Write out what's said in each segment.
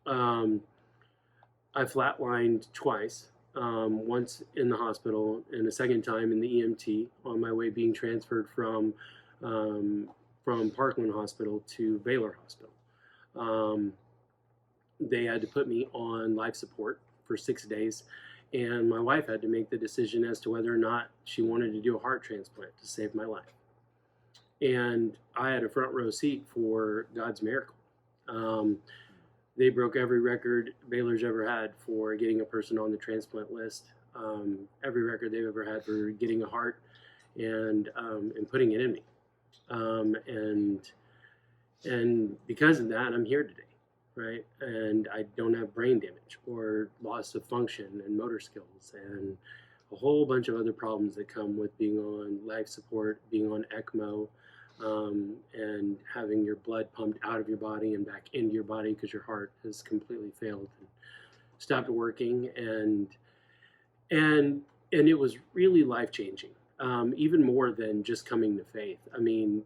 Um, I flatlined twice, once in the hospital and a second time in the EMT on my way being transferred um, from Parkland Hospital to Baylor Hospital. Um, they had to put me on life support for 6 days, and my wife had to make the decision as to whether or not she wanted to do a heart transplant to save my life. And I had a front row seat for God's miracle. Um, they broke every record Baylor's ever had for getting a person on the transplant list. Every record they've ever had for getting a heart and putting it in me. Um, and and because of that, I'm here today, right? And I don't have brain damage or loss of function and motor skills and a whole bunch of other problems that come with being on life support, being on ECMO, and having your blood pumped out of your body and back into your body because your heart has completely failed and stopped working. And it was really life changing, even more than just coming to faith. I mean,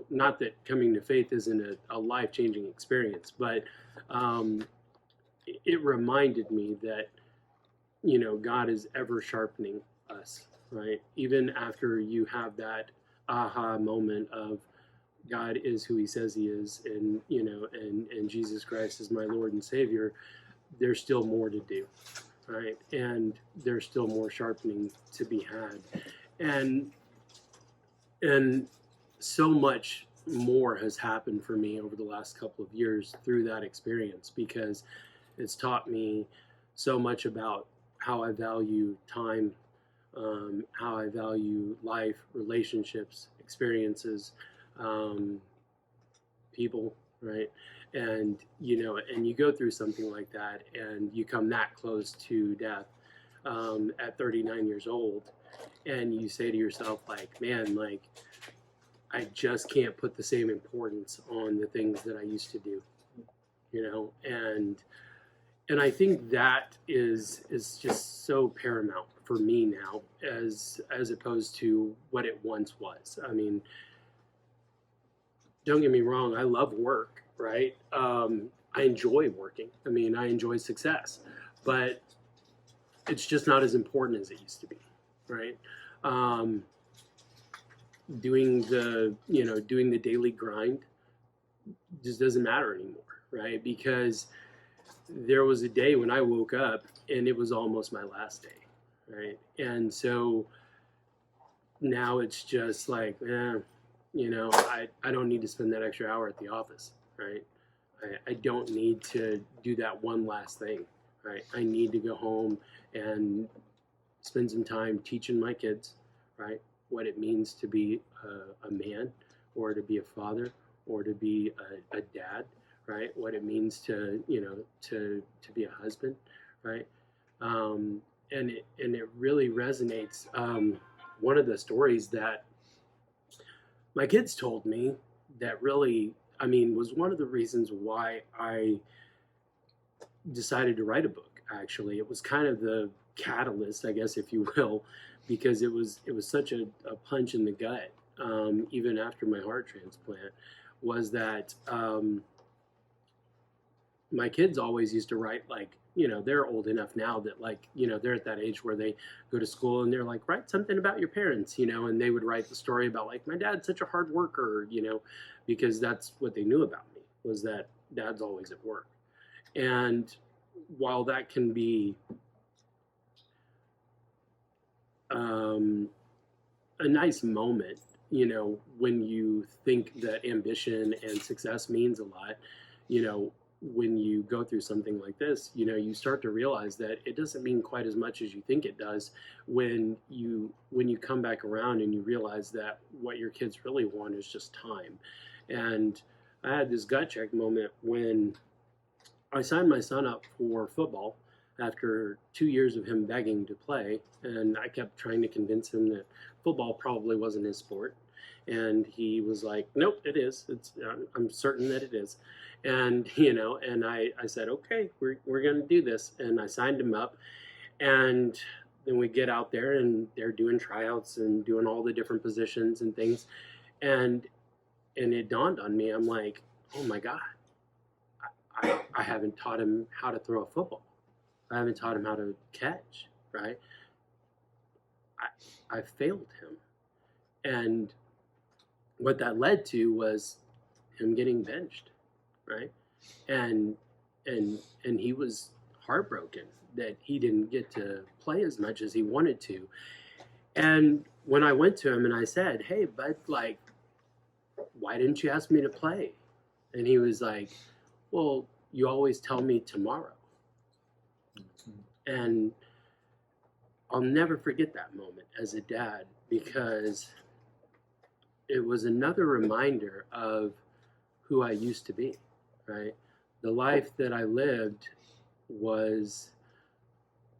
not that coming to faith isn't a life changing experience, but um, it reminded me that God is ever sharpening us, right? Even after you have that aha moment of God is who He says He is, and and Jesus Christ is my Lord and Savior. There's still more to do, right? And there's still more sharpening to be had, and and so much more has happened for me over the last couple of years through that experience because it's taught me so much about how I value time, how I value life, relationships, experiences, um, people, right? And you go through something like that, and you come that close to death at 39 years old, and you say to yourself, like, man, like I just can't put the same importance on the things that I used to do, and I think that is just so paramount for me now as opposed to what it once was. I mean, don't get me wrong, I love work, right? I enjoy working. I mean, I enjoy success, but it's just not as important as it used to be, right? Um, doing the daily grind just doesn't matter anymore, right? Because there was a day when I woke up and it was almost my last day, right? And so now it's just like, I don't need to spend that extra hour at the office, right? I don't need to do that one last thing, right? I need to go home and spend some time teaching my kids, right, what it means to be a man or to be a father or to be a dad, right? What it means to be a husband, right? Um, and it really resonates. One of the stories that my kids told me that really, I mean, was one of the reasons why I decided to write a book. Actually, it was kind of the catalyst, I guess, if you will, because it was such a punch in the gut. Even after my heart transplant, was that my kids always used to write, like, they're old enough now that, like, they're at that age where they go to school and they're like, write something about your parents, and they would write the story about, like, my dad's such a hard worker, because that's what they knew about me, was that dad's always at work. And while that can be um, a nice moment, when you think that ambition and success means a lot, when you go through something like this, you start to realize that it doesn't mean quite as much as you think it does when you come back around and you realize that what your kids really want is just time. And I had this gut check moment when I signed my son up for football after 2 years of him begging to play, and I kept trying to convince him that football probably wasn't his sport. And he was like, "Nope, it is. I'm certain that it is." And and I said, "Okay, we're going to do this." And I signed him up, and then we get out there, and they're doing tryouts and doing all the different positions and things, and it dawned on me. I'm like, "Oh my God, I haven't taught him how to throw a football. I haven't taught him how to catch, right? I failed him. And what that led to was him getting benched, right? And and he was heartbroken that he didn't get to play as much as he wanted to. And when I went to him and I said, "Hey, bud, like, why didn't you ask me to play?" And he was like, "Well, you always tell me tomorrow." And I'll never forget that moment as a dad, because it was another reminder of who I used to be, right? The life that I lived was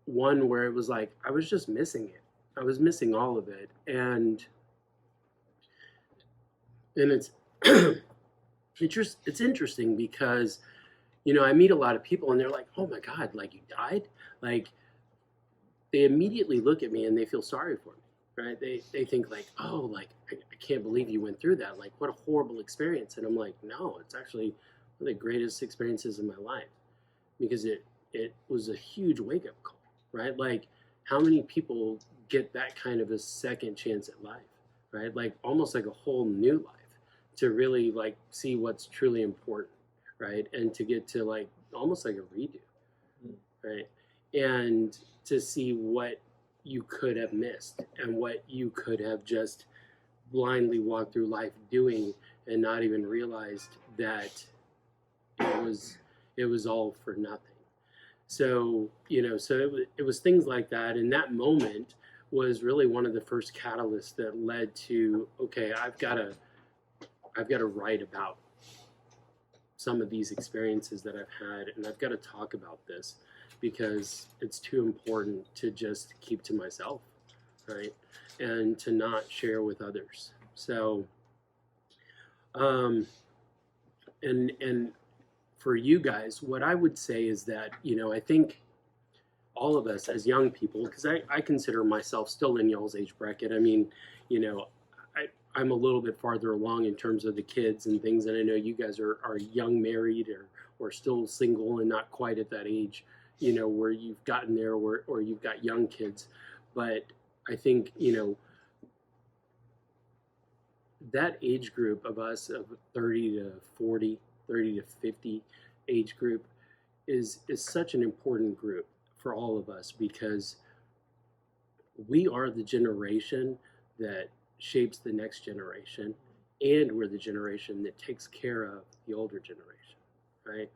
one where it was like I was just missing it. I was missing all of it. And it's it's interesting because, I meet a lot of people and they're like, "Oh my God, like, you died?" Like, they immediately look at me and they feel sorry for me, right? They think like, "Oh, like, I can't believe you went through that. Like, what a horrible experience." And I'm like, "No, it's actually one of the greatest experiences in my life, because it was a huge wake up call, right? Like, how many people get that kind of a second chance at life, right? Like, almost like a whole new life, to really like see what's truly important, right? And to get to like almost like a redo, right? And to see what you could have missed and what you could have just blindly walked through life doing and not even realized that it was all for nothing. So, it was things like that. And that moment was really one of the first catalysts that led to, okay, I've got to write about some of these experiences that I've had, and I've got to talk about this, because it's too important to just keep to myself, right? And to not share with others. So, and for you guys, what I would say is that, I think all of us as young people, because I consider myself still in y'all's age bracket. I mean, you know, I'm a little bit farther along in terms of the kids and things, and I know you guys are young married, or still single and not quite at that age, where you've gotten there, or you've got young kids. But I think, that age group of us, of 30 to 40, 30 to 50 age group, is such an important group for all of us, because we are the generation that shapes the next generation, and we're the generation that takes care of the older generation, right?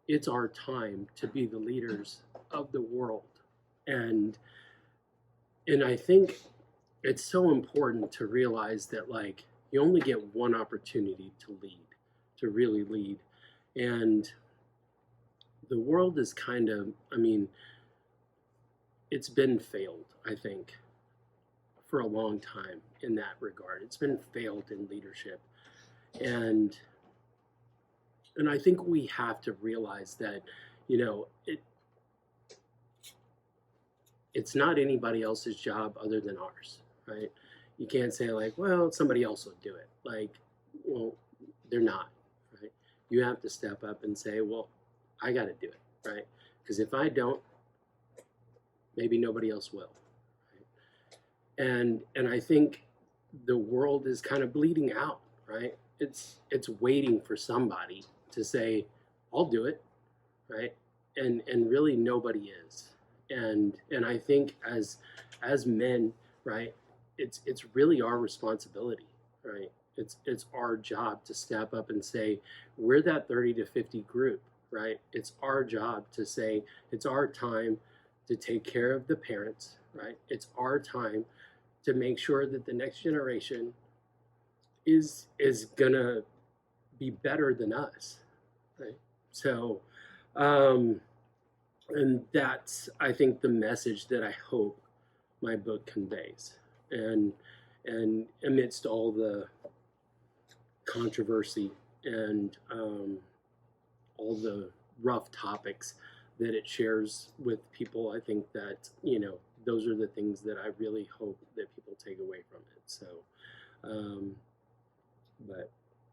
It's our time to be the leaders of the world. And and I think it's so important to realize that, like, you only get one opportunity to lead, to really lead. And the world is kind of, I mean, it's been failed, I think, for a long time in that regard. It's been failed in leadership. And I think we have to realize that, it's not anybody else's job other than ours, right? You can't say, like, well, somebody else will do it. Like, well, they're not, right? You have to step up and say, well, I got to do it, right? Because if I don't, maybe nobody else will. Right? And I think the world is kind of bleeding out, right? It's waiting for somebody to say, I'll do it, right? And really nobody is. And I think as men, right, it's really our responsibility, right? It's our job to step up and say, we're that 30 to 50 group, right? It's our job to say, it's our time to take care of the parents, right? It's our time to make sure that the next generation is gonna be better than us, right? So, and that's, I think, the message that I hope my book conveys. And amidst all the controversy and all the rough topics that it shares with people, I think that, those are the things that I really hope that people take away from it. So, but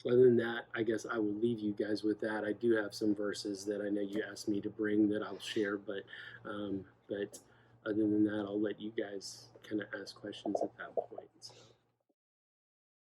Other than that, I guess I will leave you guys with that. I do have some verses that I know you asked me to bring that I'll share, but other than that, I'll let you guys kind of ask questions at that point. So.